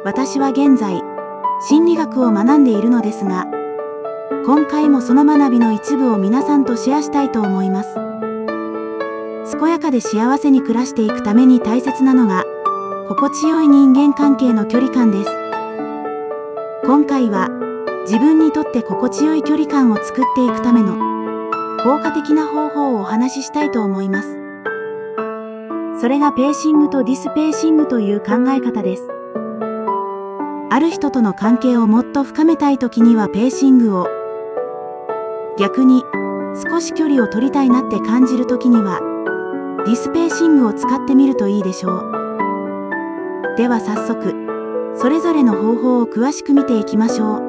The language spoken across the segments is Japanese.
私は現在、心理学を学んでいるのですが、今回もその学びの一部を皆さんとシェアしたいと思います。健やかで幸せに暮らしていくために大切なのが、心地よい人間関係の距離感です。今回は、自分にとって心地よい距離感を作っていくための効果的な方法をお話ししたいと思います。それがペーシングとディスペーシングという考え方です。ある人との関係をもっと深めたいときにはペーシングを、逆に少し距離を取りたいなって感じるときにはディスペーシングを使ってみるといいでしょう。では早速、それぞれの方法を詳しく見ていきましょう。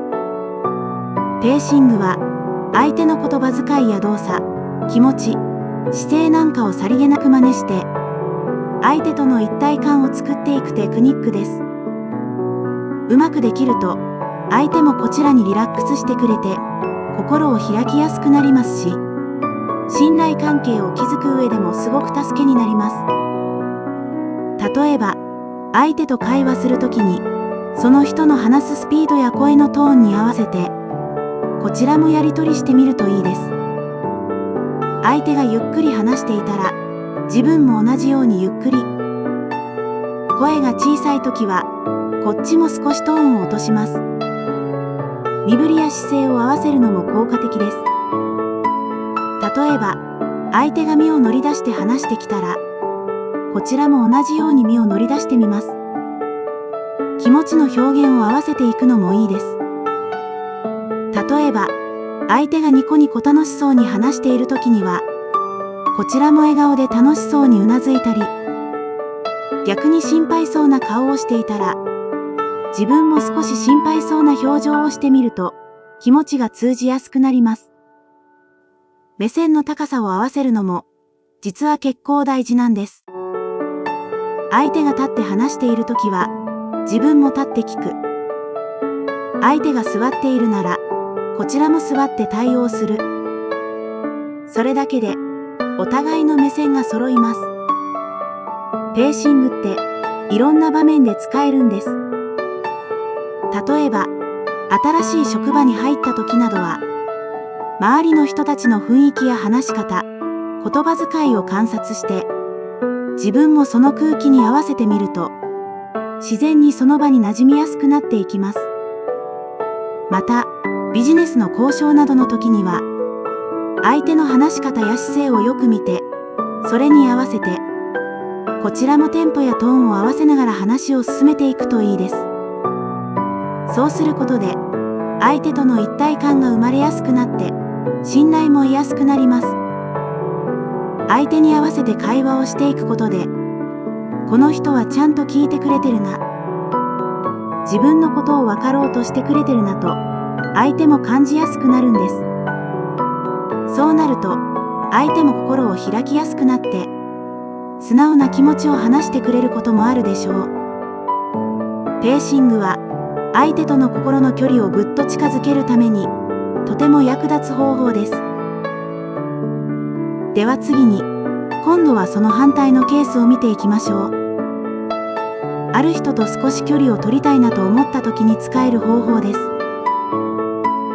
ペーシングは、相手の言葉遣いや動作、気持ち、姿勢なんかをさりげなく真似して、相手との一体感を作っていくテクニックです。うまくできると、相手もこちらにリラックスしてくれて、心を開きやすくなりますし、信頼関係を築く上でもすごく助けになります。例えば、相手と会話するときに、その人の話すスピードや声のトーンに合わせて、こちらもやり取りしてみるといいです。相手がゆっくり話していたら、自分も同じようにゆっくり。声が小さいときは、こっちも少しトーンを落とします。身振りや姿勢を合わせるのも効果的です。例えば、相手が身を乗り出して話してきたら、こちらも同じように身を乗り出してみます。気持ちの表現を合わせていくのもいいです。例えば、相手がニコニコ楽しそうに話しているときには、こちらも笑顔で楽しそうにうなずいたり、逆に心配そうな顔をしていたら、自分も少し心配そうな表情をしてみると、気持ちが通じやすくなります。目線の高さを合わせるのも、実は結構大事なんです。相手が立って話しているときは、自分も立って聞く。相手が座っているなら、こちらも座って対応する。それだけで、お互いの目線が揃います。ペーシングって、いろんな場面で使えるんです。例えば、新しい職場に入った時などは、周りの人たちの雰囲気や話し方、言葉遣いを観察して、自分もその空気に合わせてみると、自然にその場に馴染みやすくなっていきます。また、ビジネスの交渉などの時には、相手の話し方や姿勢をよく見て、それに合わせて、こちらもテンポやトーンを合わせながら話を進めていくといいです。そうすることで、相手との一体感が生まれやすくなって、信頼も得やすくなります。相手に合わせて会話をしていくことで、この人はちゃんと聞いてくれてるな。自分のことを分かろうとしてくれてるなと、相手も感じやすくなるんです。そうなると、相手も心を開きやすくなって、素直な気持ちを話してくれることもあるでしょう。ペーシングは、相手との心の距離をぐっと近づけるために、とても役立つ方法です。では次に、今度はその反対のケースを見ていきましょう。ある人と少し距離を取りたいなと思った時に使える方法です。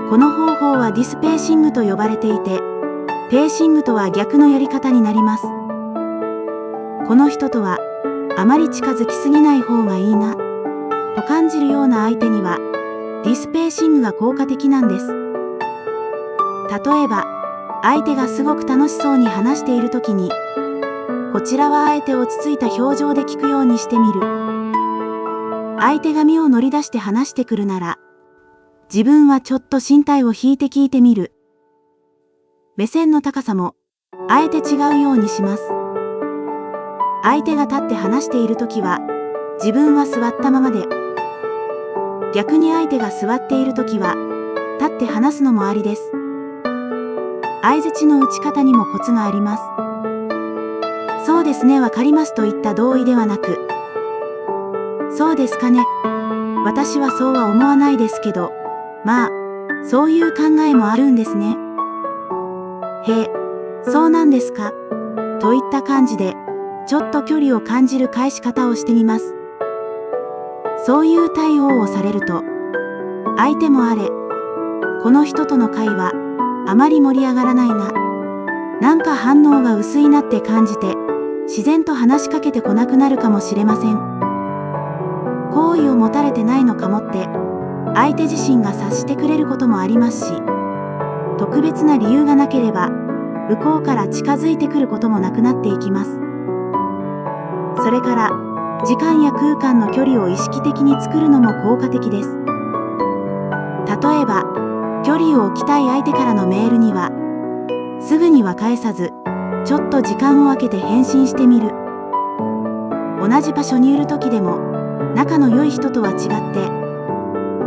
この方法はディスペーシングと呼ばれていて、ペーシングとは逆のやり方になります。この人とは、あまり近づきすぎない方がいいな、と感じるような相手には、ディスペーシングが効果的なんです。例えば、相手がすごく楽しそうに話しているときに、こちらはあえて落ち着いた表情で聞くようにしてみる。相手が身を乗り出して話してくるなら、自分はちょっと身体を引いて聞いてみる。目線の高さも、あえて違うようにします。相手が立って話しているときは、自分は座ったままで、逆に相手が座っているときは、立って話すのもありです。相槌の打ち方にもコツがあります。そうですね、わかりますといった同意ではなく、そうですかね。私はそうは思わないですけど、まあ、そういう考えもあるんですね。へえ、そうなんですか。といった感じで、ちょっと距離を感じる返し方をしてみます。そういう対応をされると、相手もあれ、この人との会話、あまり盛り上がらないな。なんか反応が薄いなって感じて、自然と話しかけてこなくなるかもしれません。好意を持たれてないのかもって、相手自身が察してくれることもありますし、特別な理由がなければ、向こうから近づいてくることもなくなっていきます。それから、時間や空間の距離を意識的に作るのも効果的です。例えば、距離を置きたい相手からのメールには、すぐには返さず、ちょっと時間を空けて返信してみる。同じ場所にいる時でも、仲の良い人とは違って、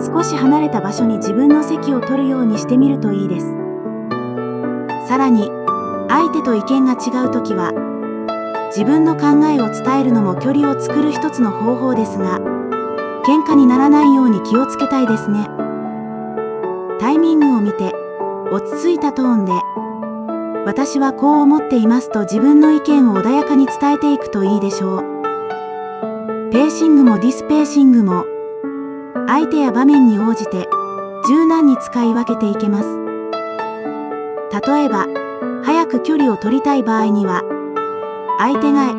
少し離れた場所に自分の席を取るようにしてみるといいです。さらに、相手と意見が違うときは、自分の考えを伝えるのも距離を作る一つの方法ですが、喧嘩にならないように気をつけたいですね。タイミングを見て、落ち着いたトーンで、私はこう思っていますと自分の意見を穏やかに伝えていくといいでしょう。ペーシングもディスペーシングも、相手や場面に応じて柔軟に使い分けていけます。例えば、早く距離を取りたい場合には、相手が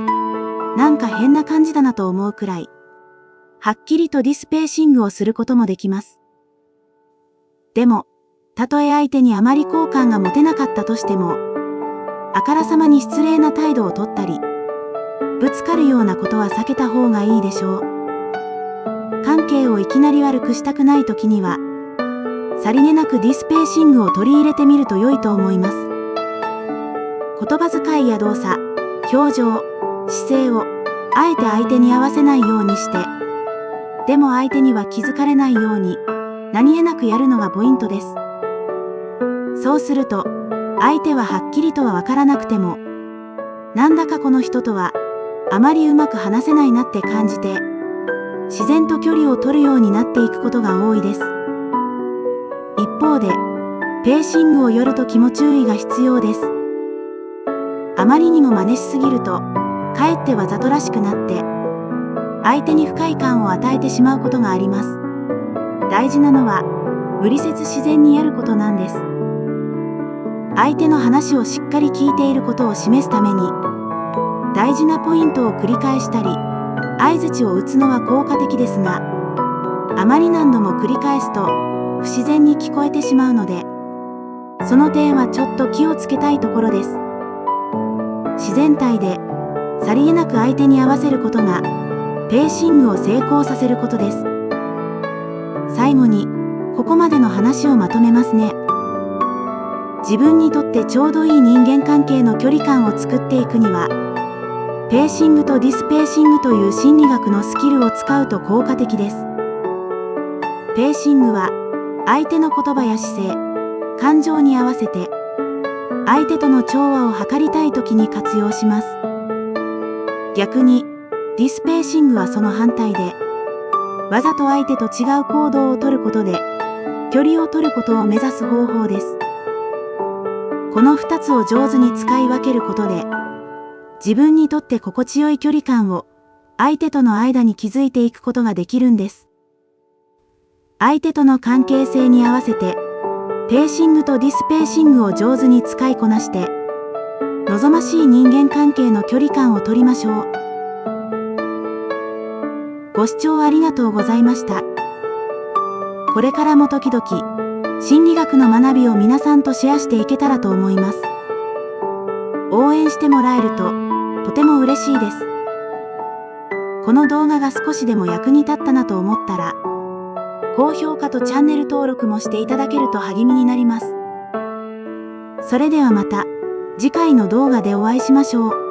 なんか変な感じだなと思うくらい、はっきりとディスペーシングをすることもできます。でも、たとえ相手にあまり好感が持てなかったとしても、あからさまに失礼な態度をとったり、ぶつかるようなことは避けた方がいいでしょう。関係をいきなり悪くしたくないときには、さりげなくディスペーシングを取り入れてみると良いと思います。言葉遣いや動作、表情、姿勢をあえて相手に合わせないようにして、でも相手には気づかれないように何気なくやるのがポイントです。そうすると、相手ははっきりとはわからなくても、なんだかこの人とはあまりうまく話せないなって感じて、自然と距離を取るようになっていくことが多いです。一方で、ペーシングを寄るときも注意が必要です。あまりにも真似しすぎると、かえってわざとらしくなって、相手に不快感を与えてしまうことがあります。大事なのは、無理せず自然にやることなんです。相手の話をしっかり聞いていることを示すために、大事なポイントを繰り返したり、相槌を打つのは効果的ですが、あまり何度も繰り返すと不自然に聞こえてしまうので、その点はちょっと気をつけたいところです。自然体でさりげなく相手に合わせることがペーシングを成功させることです。最後にここまでの話をまとめますね。自分にとってちょうどいい人間関係の距離感を作っていくには、ペーシングとディスペーシングという心理学のスキルを使うと効果的です。ペーシングは相手の言葉や姿勢、感情に合わせて相手との調和を図りたいときに活用します。逆にディスペーシングはその反対で、わざと相手と違う行動をとることで距離を取ることを目指す方法です。この2つを上手に使い分けることで、自分にとって心地よい距離感を相手との間に築いていくことができるんです。相手との関係性に合わせて、ペーシングとディスペーシングを上手に使いこなして、望ましい人間関係の距離感を取りましょう。ご視聴ありがとうございました。これからも時々、心理学の学びを皆さんとシェアしていけたらと思います。応援してもらえると、とても嬉しいです。この動画が少しでも役に立ったなと思ったら、高評価とチャンネル登録もしていただけると励みになります。それではまた次回の動画でお会いしましょう。